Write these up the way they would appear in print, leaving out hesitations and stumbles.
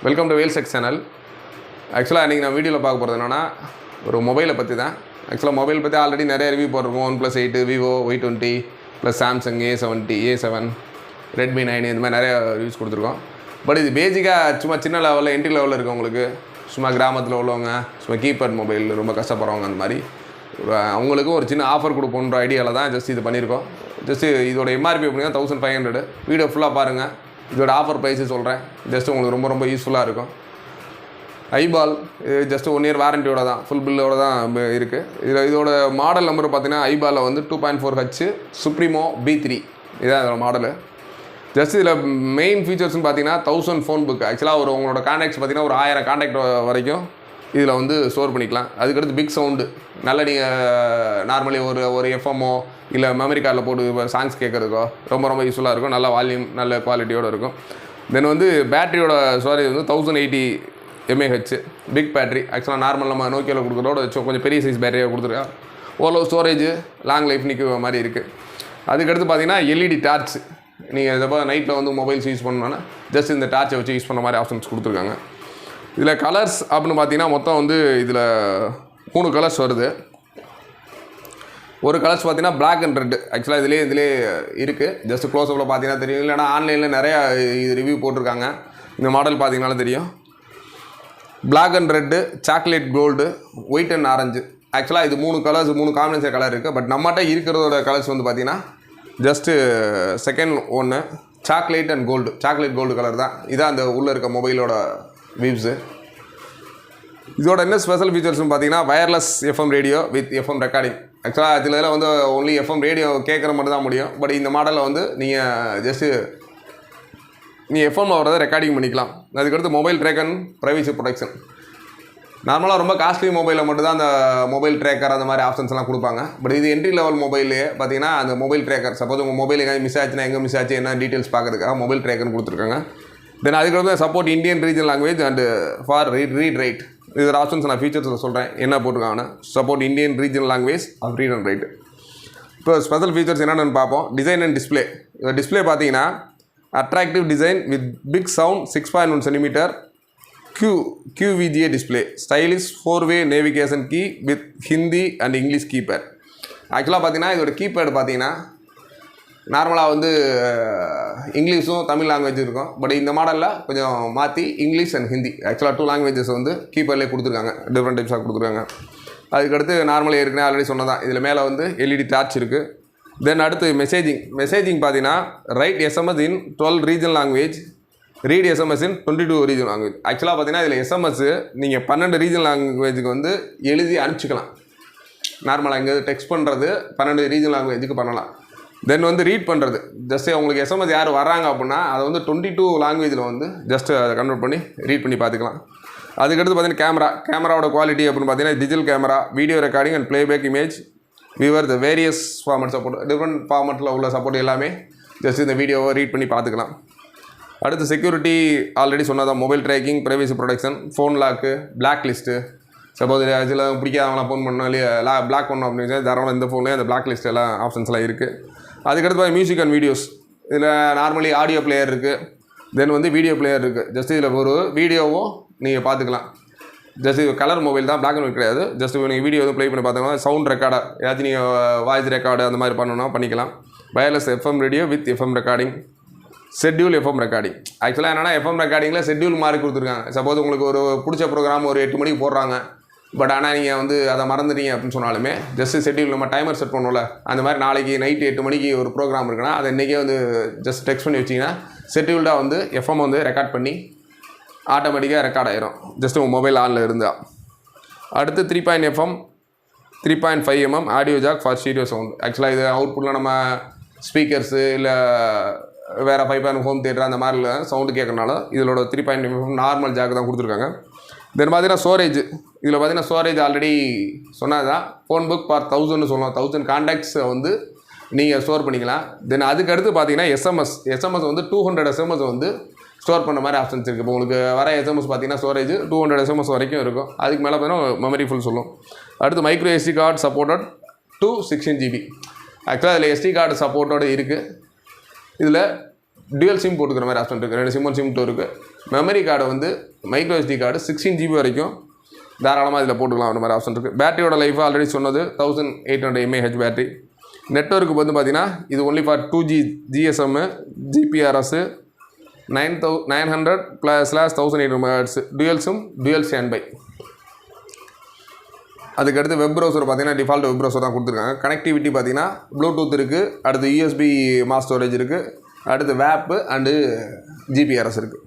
Welcome to வேல்செக் channel. ஆக்சுவலாக இன்றைக்கி நான் வீடியோவில் பார்க்க போகிறது என்னென்னா ஒரு மொபைலை பற்றி தான். ஆக்சுவலாக மொபைல் பற்றி ஆல்ரெடி நிறைய ரிவ்யூ போட்டிருக்கோம். OnePlus 8, Vivo Y20 plus Samsung A70, A7, Redmi 9 இந்த மாதிரி நிறைய ரிவ்யூஸ் கொடுத்துருக்கோம். பட் இது பேசிக்காக சும்மா சின்ன லெவலில் என்ட்ரி லெவலில் இருக்கவங்களுக்கு, சும்மா கிராமத்தில் உள்ளவங்க, சும்மா கீபேட் மொபைல் ரொம்ப கஷ்டப்படுறவங்க, அந்த மாதிரி அவங்களுக்கும் ஒரு சின்ன ஆஃபர் கொடுப்போன்ற ஐடியாவில் தான் ஜஸ்ட் இது பண்ணியிருக்கோம். ஜஸ்ட்டு இதோட MRP அப்படின்னா 1500. வீடியோ ஃபுல்லாக பாருங்கள். இதோட ஆஃபர் ப்ரைஸு சொல்கிறேன். ஜஸ்ட் உங்களுக்கு ரொம்ப யூஸ்ஃபுல்லாக இருக்கும். ஐபால் இது ஜஸ்ட் 1 இயர் வாரண்டியோட தான், ஃபுல் பில்லோட தான் இருக்குது. இதோட மாடல் நம்பர் பார்த்தீங்கன்னா ஐபாலில் வந்து 2.4H சுப்ரீமோ B3 இதுதான் இதோட மாடலு. ஜஸ்ட் இதில் மெயின் ஃபீச்சர்ஸ்னு பார்த்தீங்கன்னா 1000 ஃபோன் புக். ஆக்சுவலாக உங்களோட கான்டாக்ட்ஸ் பார்த்தீங்கன்னா ஒரு 1000 கான்டாக்ட் வரைக்கும் இதில் வந்து ஸ்டோர் பண்ணிக்கலாம். அதுக்கடுத்து பிக் சவுண்டு நல்லா நீங்கள் நார்மலி ஒரு எஃப்எம்மோ இல்லை மெமரி கார்டில் போட்டு சாங்ஸ் கேட்குறதுக்கோ ரொம்ப யூஸ்ஃபுல்லாக இருக்கும். நல்ல வால்யூம் நல்ல குவாலிட்டியோடு இருக்கும். தென் வந்து பேட்டரியோட ஸ்டோரேஜ் வந்து 1080 mAh பிக் பேட்டரி. ஆக்சுவலாக நார்மல் நம்ம நோக்கியாவில் கொடுக்குறதோட கொஞ்சம் பெரிய சைஸ் பேட்டரியாக கொடுத்துருக்கா. ஓரளவு ஸ்டோரேஜ் லாங் லைஃப் நிற்கிற மாதிரி இருக்குது. அதுக்கடுத்து பார்த்தீங்கன்னா LED டார்ச். நீங்கள் இதப்போ நைட்டில் வந்து மொபைல்ஸ் யூஸ் பண்ணணுன்னா ஜஸ்ட் இந்த டார்ச்சை வச்சு யூஸ் பண்ண மாதிரி ஆப்ஷன்ஸ் கொடுத்துருக்காங்க. இதில் கலர்ஸ் அப்படின்னு பார்த்தீங்கன்னா மொத்தம் வந்து இதில் 3 கலர்ஸ் வருது. ஒரு கலர்ஸ் பார்த்தீங்கன்னா பிளாக் அண்ட் ரெட். ஆக்சுவலாக இதிலே இருக்குது. ஜஸ்ட் க்ளோஸ்அப்பில் பார்த்தீங்கன்னா தெரியும். இல்லைனா ஆன்லைனில் நிறையா இது ரிவ்யூ போட்டிருக்காங்க. இந்த மாடல் பார்த்தீங்கன்னாலும் தெரியும். Black and red, chocolate gold, white and orange. ஆக்சுவலாக இது 3 கலர்ஸ், 3 காம்பினேஷன் கலர் இருக்குது. பட் நம்மகிட்ட இருக்கிறதோட கலர்ஸ் வந்து பார்த்தீங்கன்னா ஜஸ்ட்டு செகண்ட் ஒன்று chocolate and gold. Chocolate gold colour தான். இதான் அந்த உள்ளே இருக்க மொபைலோட வியூஸு. இதோட என்ன ஸ்பெஷல் ஃபீச்சர்ஸ்னு பார்த்தீங்கன்னா wireless FM radio with FM recording. ஆக்சுவலாக இதில் வந்து ஒன்லி எஃப்எம் ரேடியோ கேட்குற மட்டும் தான் முடியும். பட் இந்த மாடலில் வந்து நீங்கள் எஃப்எம் வரதை ரெக்கார்டிங் பண்ணிக்கலாம். அதுக்கடுத்து mobile track and privacy protection. நார்மலாக ரொம்ப காஸ்ட்லி மொபைலில் மட்டும்தான் அந்த மொபைல் ட்ராக்கர் அந்த மாதிரி ஆப்ஷன்ஸ்லாம் கொடுப்பாங்க. பட் இது என்ட்ரி லெவல் மொபைல்லே பார்த்தீங்கன்னா அந்த மொபைல் ட்ராக்கர், சப்போஸ் உங்கள் மொபைல் எங்கே மிஸ் ஆச்சுன்னா எங்கே மிஸ் ஆச்சு என்ன டீட்டெயில்ஸ் பார்க்குறதுக்காக மொபைல் ட்ராக்கர்னு கொடுத்துருக்காங்க. தென் அதுக்கடுத்து support Indian regional language and for read write. இது ஆப்ஷன்ஸ் நான் ஃபீச்சர்ஸில் சொல்கிறேன் என்ன போட்டிருக்காங்கன்னா support Indian regional language of read and write. இப்போ ஸ்பெஷல் ஃபீச்சர்ஸ் என்னென்னு பார்ப்போம். Design and display. டிஸ்பிளே பார்த்தீங்கன்னா attractive design with big sound 6.1 centimetre QVGA display. Stylish 4-way navigation key with Hindi and English keypad. ஆக்சுவலாக பார்த்தீங்கன்னா இதோட கீபேட் பார்த்தீங்கன்னா நார்மலாக வந்து இங்கிலீஷும் தமிழ் லாங்குவேஜ் இருக்கும். பட் இந்த மாடலில் கொஞ்சம் மாற்றி இங்கிலீஷ் அண்ட் ஹிந்தி ஆக்சுவலாக 2 லாங்குவேஜஸ் வந்து கீபேட்லேயே கொடுத்துருக்காங்க. டிஃப்ரெண்ட் டைப்ஸாக கொடுத்துருக்காங்க. அதுக்கடுத்து நார்மலாக ஏற்கனவே ஆல்ரெடி சொன்னதான். இதில் மேலே வந்து LED டார்ச் இருக்குது. தென் அடுத்து மெசேஜிங் பார்த்தீங்கன்னா ரைட் SMS இன் 12 ரீஜனல் லாங்குவேஜ், ரீட் SMS இன் 22 ரீஜனல் லாங்குவேஜ். ஆக்சுவலாக பார்த்தீங்கன்னா இதில் SMS நீங்கள் 12 ரீஜனல் லாங்குவேஜுக்கு வந்து எழுதி அனுப்பிச்சிக்கலாம். நார்மலாக இங்கே டெக்ஸ்ட் பண்ணுறது 12 ரீஜனல் லாங்குவேஜுக்கு பண்ணலாம். தென் வந்து ரீட் பண்ணுறது ஜஸ்ட் உங்களுக்கு SMS யார் வராங்க அப்படின்னா அதை வந்து 22 லாங்குவேஜில் வந்து ஜஸ்ட் அதை கன்வெர்ட் பண்ணி ரீட் பண்ணி பார்த்துக்கலாம். அதுக்கடுத்து பார்த்தீங்கன்னா கேமராவோட குவாலிட்டி அப்படின்னு பார்த்தீங்கன்னா digital camera, video recording and playback image viewer the various format support. Different ஃபார்மட்டில் உள்ள சப்போர்ட் எல்லாமே ஜஸ்ட் இந்த வீடியோவை ரீட் பண்ணி பார்த்துக்கலாம். அடுத்து செக்யூரிட்டி ஆல்ரெடி சொன்னதான். Mobile tracking, privacy protection, phone lock, black list. Suppose சில பிடிக்காதவங்களாம் ஃபோன் பண்ணோம் இல்லையா பிளாக் பண்ணோம் அப்படின்னு தாராளமாக இந்த ஃபோன்லேயே அந்த பிளாக் லிஸ்ட் எல்லாம் ஆப்ஷன்ஸ்லாம் இருக்குது. அதுக்கடுத்து மியூசிக் அண்ட் வீடியோஸ். இதில் நார்மலி ஆடியோ பிளேயர் இருக்குது. தென் வந்து வீடியோ பிளேயர் இருக்குது. ஜஸ்ட் இதில் ஒரு வீடியோவும் நீங்கள் பார்த்துக்கலாம். ஜஸ்ட் இது கலர் மொபைல் தான், பிளாக் அண்ட் ஒயிட் கிடையாது. ஜஸ்ட் நீங்கள் வீடியோ ப்ளே பண்ணி பார்த்தோம்னா சவுண்ட் ரெக்கார்டாக ஏதாச்சும் நீங்கள் வாய்ஸ் ரெக்கார்டு அந்த மாதிரி பண்ணணும்னா பண்ணிக்கலாம். Wireless FM radio with FM recording, schedule FM recording. ஆக்சுவலாக என்னென்னா FM ரெக்கார்டிங்கில் ஷெட்யூல் மாதிரி கொடுத்துருக்காங்க. சப்போஸ் உங்களுக்கு ஒரு பிடிச்ச ப்ரோக்ராம் ஒரு 8 மணிக்கு போடுறாங்க. பட் ஆனால் நீங்கள் வந்து அதை மறந்துட்டீங்க அப்படின்னு சொன்னாலுமே ஜஸ்ட் ஷெட்யூல் நம்ம டைமர் செட் பண்ணோம்ல, அந்த மாதிரி நாளைக்கு நைட்டு 8 மணிக்கு ஒரு ப்ரோக்ராம் இருக்குன்னா அதை இன்றைக்கே வந்து ஜஸ்ட் டெக்ஸ்ட் பண்ணி வச்சிங்கன்னா ஷெட்யூல்டாக வந்து FM வந்து ரெக்கார்ட் பண்ணி ஆட்டோமேட்டிக்காக ரெக்கார்ட் ஆகிரும் ஜஸ்ட் உங்கள் மொபைல் ஆனில் இருந்தால். அடுத்து 3.5 mm audio jack for stereo sound. ஆக்சுவலாக இது அவுட்புட்டில் நம்ம ஸ்பீக்கர்ஸு இல்லை வேறு 5.1 ஹோம் தியேட்டர் அந்த மாதிரி சவுண்டு கேட்கறனால இதோட 3.5 mm நார்மல் ஜாக் தான் கொடுத்துருக்காங்க. தென் பார்த்தீங்கன்னா ஸ்டோரேஜ். இதில் பார்த்தீங்கன்னா ஸ்டோரேஜ் ஆல்ரெடி சொன்னது தான். ஃபோன் புக் ஃபார் 1000 சொல்லலாம். 1000 கான்டாக்ட்ஸை வந்து நீங்கள் ஸ்டோர் பண்ணிக்கலாம். தென் அதுக்கடுத்து பார்த்தீங்கன்னா எஸ்எம்எஸ் வந்து 200 SMS வந்து ஸ்டோர் பண்ண மாதிரி ஆப்ஷன்ஸ் இருக்குது. இப்போ உங்களுக்கு வர SMS பார்த்தீங்கன்னா ஸ்டோரேஜ் 200 SMS வரைக்கும் இருக்கும். அதுக்கு மேலே பார்த்தீங்கன்னா மெமரி ஃபுல் சொல்லும். அடுத்து micro SD card supported to 16 GB. ஆக்சுவலாக இதில் SD கார்டு சப்போர்ட்டோடு இருக்குது. இதில் டுவல் சிம் போட்டுக்கிற மாதிரி ஆப்ஷன் இருக்குது. 2 சிம் 1 சிம் 2 இருக்குது. மெமரி கார்டு வந்து மைக்ரோ SD கார்டு 16 GB வரைக்கும் தாராளமாக இதில் போட்டுக்கலாம். அந்த மாதிரி ஆப்ஷன் இருக்குது. பேட்டரியோட லைஃப் ஆல்ரெடி சொன்னது 1800 mAh பேட்டரி. நெட்வொர்க்கு வந்து பார்த்தீங்கன்னா இது only for 2G GSM GPRS 900/1800 MHz dual SIM dual standby. அதுக்கடுத்து வெப் ப்ரௌசர் பார்த்தீங்கன்னா டிஃபால்ட் வெப் ப்ரௌசர் தான் கொடுத்துருக்காங்க. கனெக்டிவிட்டி பார்த்தீங்கன்னா ப்ளூடூத் இருக்குது, அடுத்து USB மாஸ் ஸ்டோரேஜ் இருக்குது, அடுத்து வேப்பு அண்டு GPRS இருக்குது.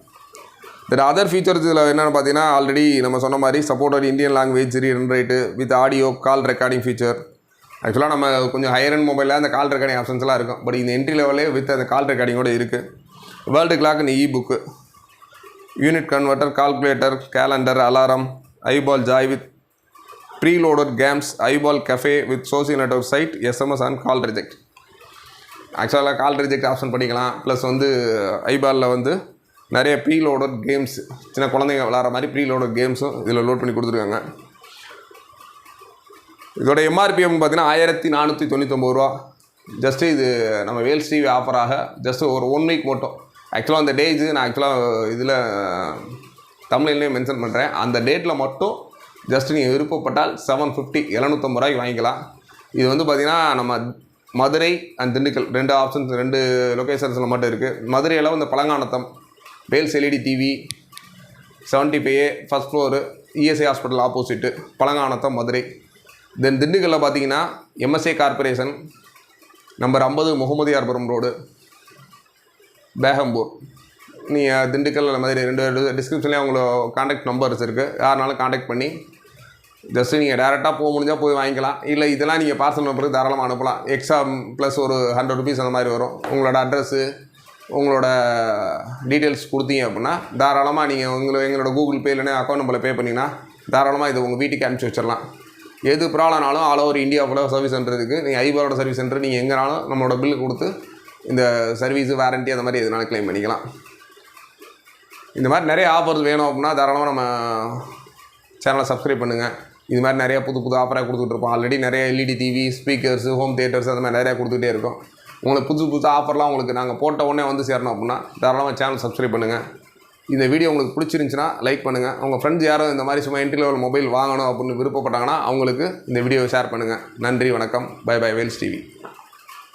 தென் அதர் ஃபீச்சர்ஸ் இதில் என்னென்னு பார்த்தீங்கன்னா ஆல்ரெடி நம்ம சொன்ன மாதிரி supported Indian language read and right with audio call recording feature. ஆக்சுவலாக நம்ம கொஞ்சம் ஹையர் அண்ட் மொபைலில் அந்த கால் ரெக்கார்டிங் ஆப்ஷன்ஸ்லாம் இருக்கும். பட் இந்த என்ட்ரி லெவலே வித் அந்த கால் ரெக்கார்டிங்கோடு இருக்குது. வேர்ல்டு கிளாக் இந்த ebook, unit converter, calculator, calendar, alarm, iBall joy with preloaded games, iBall cafe with social network site, SMS and call reject. ஆக்சுவலாக கால் ரிஜெக்ட் ஆப்ஷன் பண்ணிக்கலாம். Plus வந்து ஐபாலில் வந்து நிறைய ப்ரீலோடட் கேம்ஸ், சின்ன குழந்தைங்க விளாட்ற மாதிரி ப்ரீலோடட் கேம்ஸும் இதில் லோட் பண்ணி கொடுத்துருக்காங்க. இதோட MRPM பார்த்தீங்கன்னா 1499 ரூபா. ஜஸ்ட்டு இது நம்ம வேல்ஸ் டிவி ஆஃபராக ஜஸ்ட்டு ஒரு 1 வீக் மட்டும். ஆக்சுவலாக அந்த டேஜ் நான் ஆக்சுவலாக இதில் தமிழ்லேயே மென்ஷன் பண்ணுறேன். அந்த டேட்டில் மட்டும் ஜஸ்ட்டு நீங்கள் விருப்பப்பட்டால் 750 750 ரூபாய்க்கு வாங்கிக்கலாம். இது வந்து பார்த்திங்கன்னா நம்ம மதுரை அண்ட் திண்டுக்கல் 2 ஆப்ஷன்ஸ் 2 லொக்கேஷன்ஸில் மட்டும் இருக்குது. மதுரையில் வந்து Palanganatham Vels LED TV 75A first floor ESI hospital opposite Palanganatham Madurai. Then திண்டுக்கல்லில் பார்த்தீங்கன்னா MSA corporation number 50 Mohammadiyarpuram road Begampur. நீங்கள் திண்டுக்கல் மாதிரி 2 டிஸ்கிரிப்ஷன்லேயே அவங்களோட காண்டாக்ட் நம்பர்ஸ் இருக்குது. யாருனாலும் காண்டாக்ட் பண்ணி ஜஸ்ட்டு நீங்கள் டேரெக்டாக போக முடிஞ்சால் போய் வாங்கிக்கலாம். இல்லை இதெல்லாம் நீங்கள் பார்சல் நம்பருக்கு தாராளமாக அனுப்பலாம். எக்ஸ்ட்ரா ப்ளஸ் ஒரு 100 rupees அந்த மாதிரி வரும். உங்களோட அட்ரஸ்ஸு உங்களோட டீட்டெயில்ஸ் கொடுத்தீங்க அப்படின்னா தாராளமாக நீங்கள் எங்களோட கூகுள் பே இல்லைன்னா அக்கௌண்ட் நம்பரில் பே பண்ணிங்கன்னா தாராளமாக இது உங்கள் வீட்டுக்கு அனுப்பிச்சி வச்சிடலாம். எது ப்ராப்ளம்னாலும் ஆல் ஓவர் இந்தியா ஃபுல்லாக சர்வீஸ் சென்டர் இருக்குது. நீங்கள் ஐபாலோட சர்வீஸ் சென்டர் நீங்கள் எங்கேனாலும் நம்மளோட பில்லு கொடுத்து இந்த சர்வீஸு வாரண்ட்டி அந்த மாதிரி எதுனாலும் க்ளைம் பண்ணிக்கலாம். இந்த மாதிரி நிறைய ஆஃபர்ஸ் வேணும் அப்படின்னா தாராளமாக நம்ம சேனலை சப்ஸ்கிரைப் பண்ணுங்கள். இது மாதிரி நிறையா புது ஆஃபராக கொடுத்துட்ருப்போம். ஆல்ரெடி நிறைய LED TV, speakers, home theatres அந்த மாதிரி நிறையா கொடுத்துட்டே இருக்கோம். உங்களுக்கு புது ஆஃபர்லாம் உங்களுக்கு நாங்கள் போட்ட உடனே வந்து சேரணும் அப்படின்னா தாராளமாக சேனல் சப்ஸ்கிரைப் பண்ணுங்கள். இந்த வீடியோ உங்களுக்கு பிடிச்சிருந்துச்சின்னா லைக் பண்ணுங்கள். உங்கள் ஃப்ரெண்ட்ஸ் யாரும் இந்த மாதிரி சும்மா என்ட்ரி லெவல் மொபைல் வாங்கணும் அப்படின்னு விருப்பப்பட்டாங்கன்னா அவங்களுக்கு இந்த வீடியோவை ஷேர் பண்ணுங்கள். நன்றி, வணக்கம், பை பை வேல்ஸ் டிவி.